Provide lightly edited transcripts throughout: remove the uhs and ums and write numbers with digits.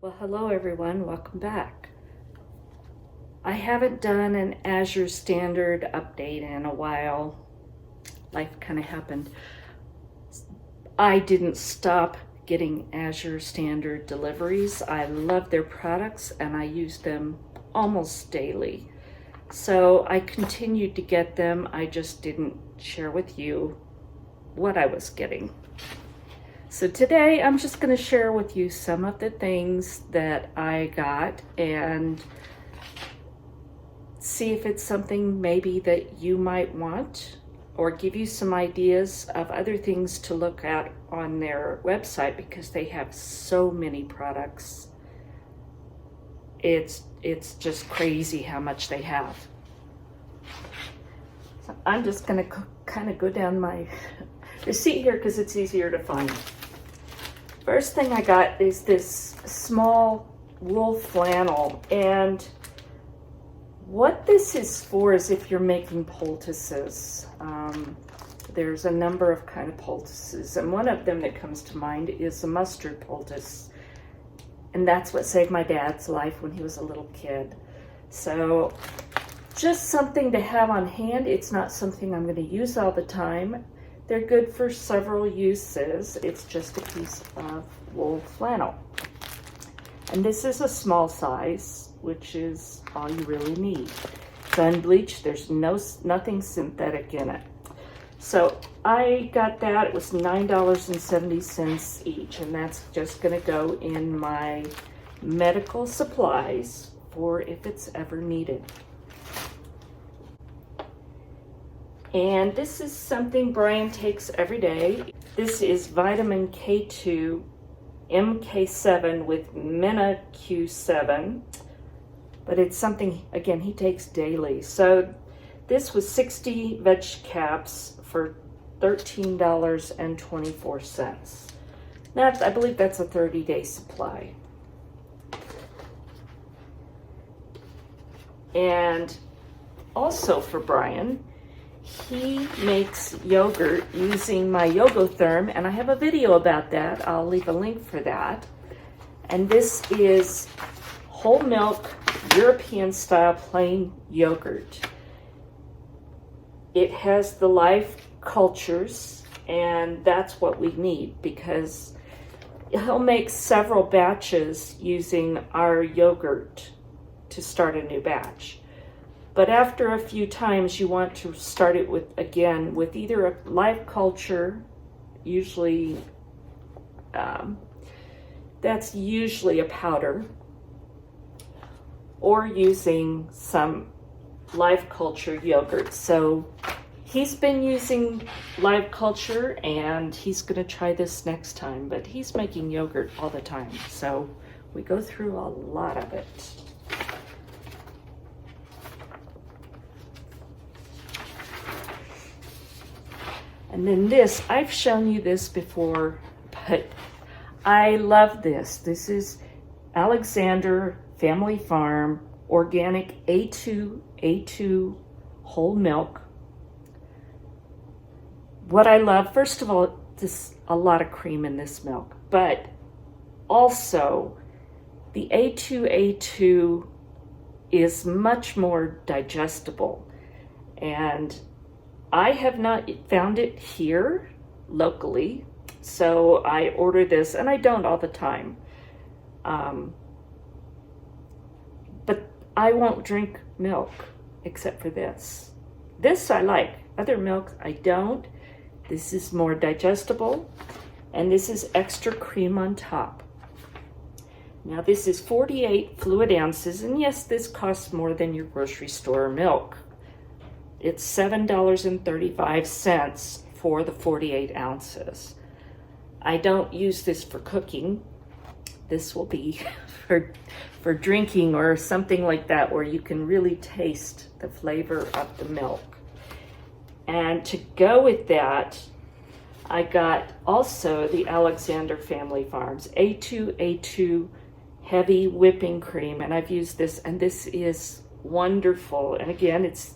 Well, hello everyone, welcome back. I haven't done an Azure Standard update in a while. Life kind of happened. I didn't stop getting Azure Standard deliveries. I love their products and I use them almost daily. So I continued to get them. I just didn't share with you what I was getting. So today I'm just going to share with you some of the things that I got and see if it's something maybe that you might want, or give you some ideas of other things to look at on their website because they have so many products. It's just crazy how much they have. So I'm just going to kind of go down my receipt here because it's easier to find. First thing I got is this small wool flannel, and what this is for is if you're making poultices. There's a number of kind of poultices, and one of them that comes to mind is a mustard poultice, and that's what saved my dad's life when he was a little kid. So just something to have on hand. It's not something I'm going to use all the time. They're good for several uses. It's just a piece of wool flannel. And this is a small size, which is all you really need. It's unbleached, there's nothing synthetic in it. So I got that, it was $9.70 each, and that's just gonna go in my medical supplies for if it's ever needed. And this is something Brian takes every day. This is vitamin K2 MK7 with Mena Q7, but it's something, again, he takes daily. So this was 60 veg caps for $13.24. That, I believe that's a 30-day supply. And also for Brian, he makes yogurt using my Yogotherm, and I have a video about that. I'll leave a link for that. And this is whole milk, European style plain yogurt. It has the live cultures, and that's what we need because he'll make several batches using our yogurt to start a new batch. But after a few times, you want to start it with either a live culture, usually, that's usually a powder, or using some live culture yogurt. So he's been using live culture, and he's going to try this next time, but he's making yogurt all the time. So we go through a lot of it. And then this, I've shown you this before, but I love this. This is Alexander Family Farm Organic A2 whole milk. What I love, first of all, there's a lot of cream in this milk, but also the A2 is much more digestible, and I have not found it here locally, so I order this, and I don't all the time. But I won't drink milk except for this. This I like. Other milk I don't. This is more digestible, and this is extra cream on top. Now this is 48 fluid ounces, and yes, this costs more than your grocery store milk. It's $7.35 for the 48 ounces. I don't use this for cooking. This will be for drinking or something like that, where you can really taste the flavor of the milk. And to go with that, I got also the Alexander Family Farms A2 heavy whipping cream, and I've used this, and this is wonderful. And again, it's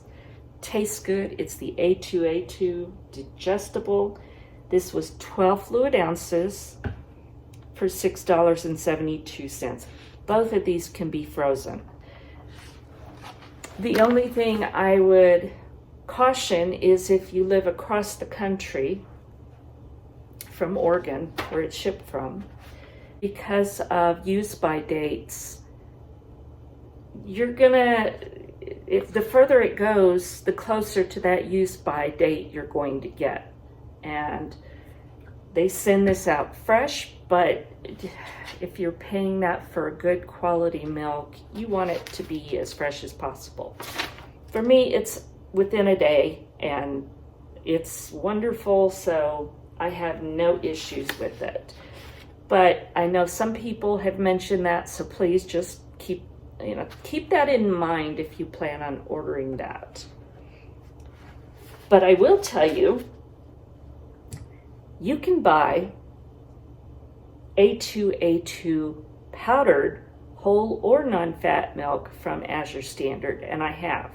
tastes good. It's the A2 digestible. This was 12 fluid ounces for $6.72. Both of these can be frozen. The only thing I would caution is if you live across the country from Oregon, where it's shipped from, because of use by dates, you're gonna, if the further it goes, the closer to that use by date you're going to get. And they send this out fresh, but if you're paying that for a good quality milk, you want it to be as fresh as possible. For me, it's within a day, and it's wonderful, so I have no issues with it. But I know some people have mentioned that, so please just keep that in mind if you plan on ordering that. But I will tell you, you can buy A2 powdered whole or non-fat milk from Azure Standard, and I have.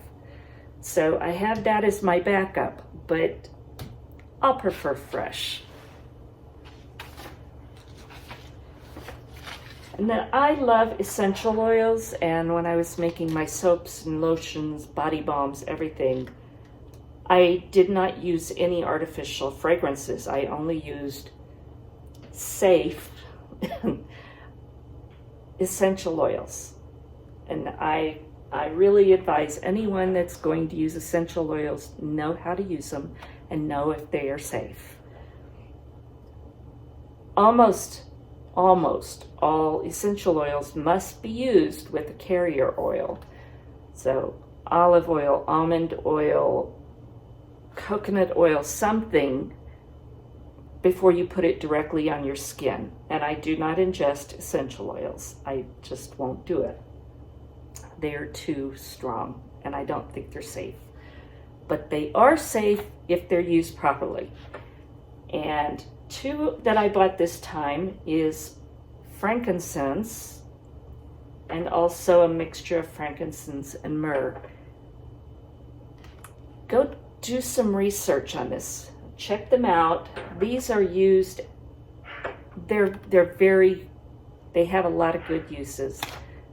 So I have that as my backup, but I'll prefer fresh. And then I love essential oils, and when I was making my soaps and lotions, body balms, everything, I did not use any artificial fragrances. I only used safe essential oils. And I really advise anyone that's going to use essential oils, know how to use them and know if they are safe. Almost all essential oils must be used with a carrier oil. So olive oil, almond oil, coconut oil, something before you put it directly on your skin. And I do not ingest essential oils. I just won't do it. They are too strong, and I don't think they're safe. But they are safe if they're used properly. And two that I bought this time is frankincense, and also a mixture of frankincense and myrrh. Go do some research on this. Check them out. These are used, they have a lot of good uses.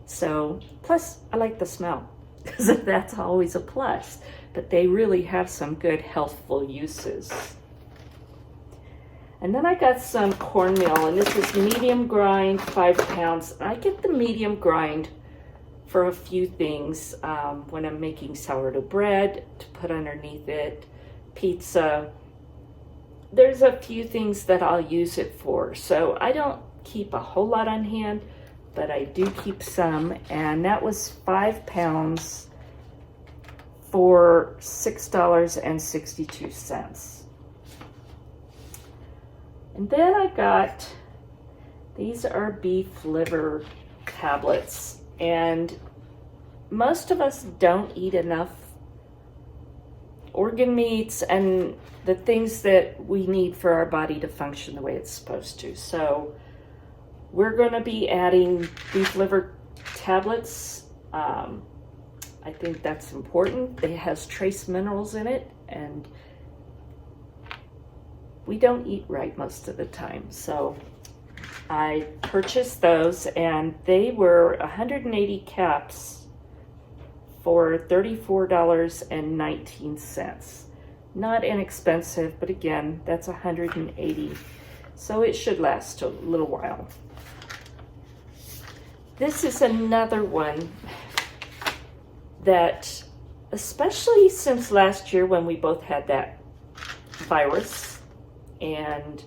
So, plus I like the smell, because that's always a plus, but they really have some good healthful uses. And then I got some cornmeal, and this is medium grind, 5 pounds. I get the medium grind for a few things, when I'm making sourdough bread to put underneath it, pizza. There's a few things that I'll use it for. So I don't keep a whole lot on hand, but I do keep some, and that was 5 pounds for $6.62. And then I got, these are beef liver tablets, and most of us don't eat enough organ meats and the things that we need for our body to function the way it's supposed to. So we're going to be adding beef liver tablets. I think that's important. It has trace minerals in it, and we don't eat right most of the time. So I purchased those, and they were 180 caps for $34.19. Not inexpensive, but again, that's 180. So it should last a little while. This is another one that, especially since last year when we both had that virus, and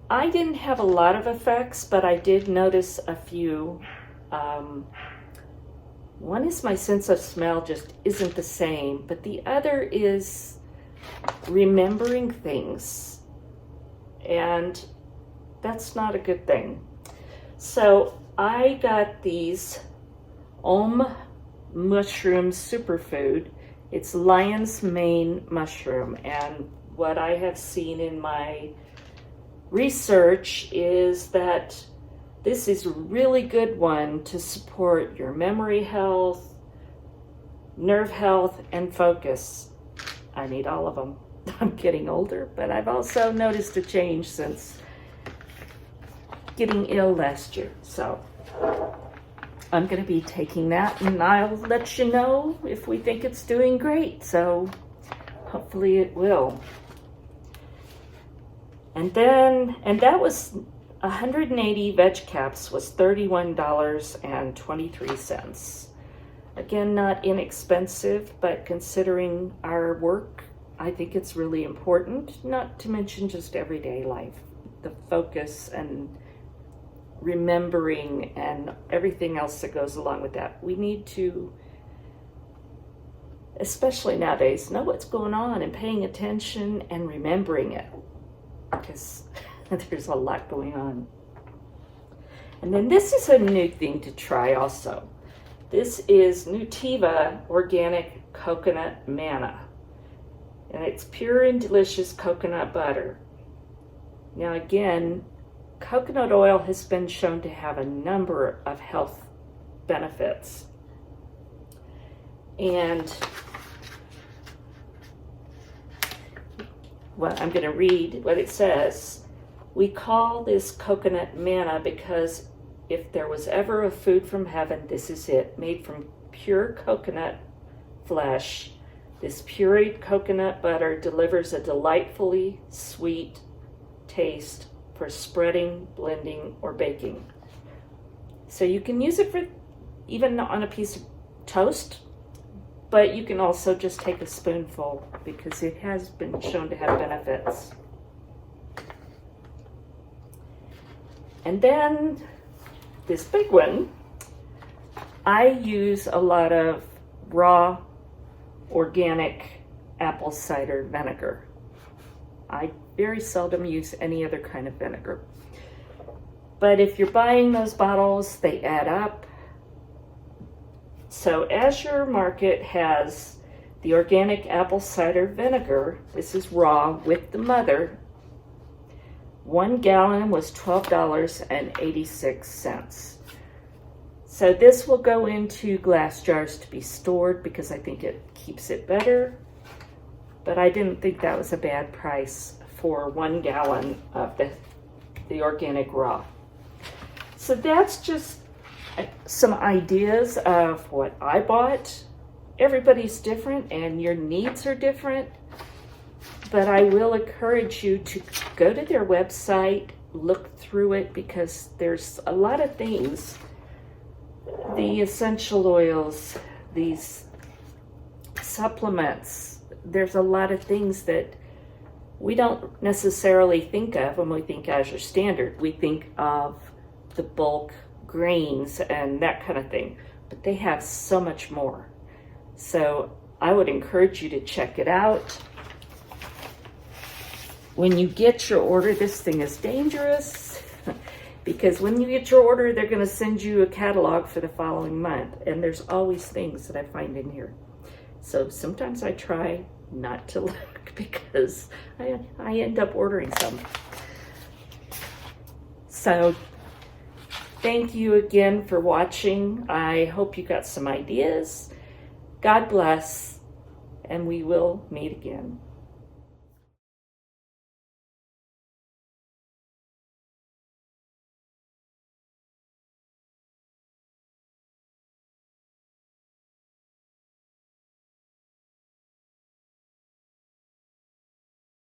I didn't have a lot of effects, but I did notice a few. One is my sense of smell just isn't the same, but the other is remembering things, and that's not a good thing. So I got these mushroom superfood. It's lion's mane mushroom, and what I have seen in my research is that this is a really good one to support your memory health, nerve health, and focus. I need all of them. I'm getting older, but I've also noticed a change since getting ill last year. So I'm going to be taking that, and I'll let you know if we think it's doing great. So hopefully it will. And that was 180 veg caps was $31.23. Again, not inexpensive, but considering our work, I think it's really important, not to mention just everyday life, the focus and remembering and everything else that goes along with that. We need to, especially nowadays, know what's going on and paying attention and remembering it, because there's a lot going on. And then this is a new thing to try also. This is Nutiva Organic Coconut Manna. And it's pure and delicious coconut butter. Now again, coconut oil has been shown to have a number of health benefits. And well, I'm going to read what it says. We call this coconut manna because if there was ever a food from heaven, this is it. Made from pure coconut flesh, this pureed coconut butter delivers a delightfully sweet taste for spreading, blending, or baking. So you can use it for even on a piece of toast, but you can also just take a spoonful because it has been shown to have benefits. And then this big one, I use a lot of raw organic apple cider vinegar. I very seldom use any other kind of vinegar. But if you're buying those bottles, they add up. So Azure Market has the organic apple cider vinegar. This is raw with the mother. 1 gallon was $12.86. So this will go into glass jars to be stored because I think it keeps it better. But I didn't think that was a bad price for 1 gallon of the organic raw. So that's just some ideas of what I bought. Everybody's different and your needs are different. But I will encourage you to go to their website, look through it, because there's a lot of things. The essential oils, these supplements, there's a lot of things that we don't necessarily think of when we think Azure Standard. We think of the bulk grains and that kind of thing, but they have so much more. So I would encourage you to check it out. When you get your order, this thing is dangerous because when you get your order, they're going to send you a catalog for the following month. And there's always things that I find in here. So sometimes I try not to look because I end up ordering some. So thank you again for watching. I hope you got some ideas. God bless, and we will meet again.